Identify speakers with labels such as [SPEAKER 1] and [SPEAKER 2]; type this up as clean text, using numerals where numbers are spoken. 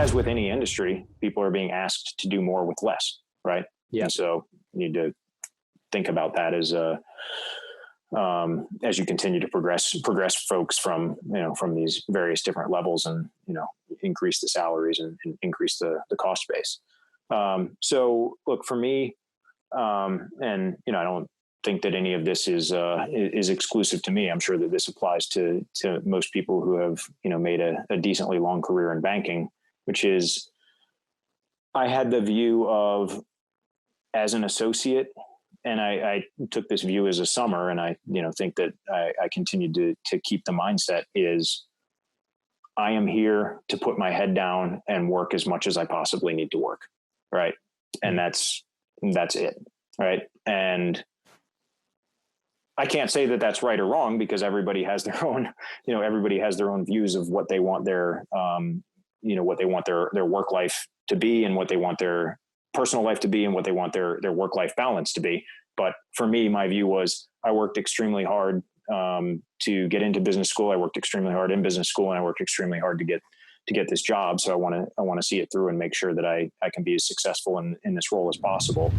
[SPEAKER 1] as with any industry, people are being asked to do more with less, right?
[SPEAKER 2] Yeah.
[SPEAKER 1] And so you need to think about that as you continue to progress folks from these various different levels, and, increase the salaries and increase the cost base. So look, for me, and, I don't think that any of this is exclusive to me. I'm sure that this applies to most people who have, made a decently long career in banking, which is, I had the view of, as an associate, and I took this view as a summer, and I, think that I continued to keep the mindset is, I am here to put my head down and work as much as I possibly need to work. Right. And that's it. Right. And I can't say that that's right or wrong, because everybody has their own, everybody has their own views of what they want their, what they want their work life to be, and what they want their personal life to be, and what they want their work-life balance to be. But for me, my view was, I worked extremely hard to get into business school. I worked extremely hard in business school, and I worked extremely hard to get this job. So I want to see it through and make sure that I can be as successful in this role as possible.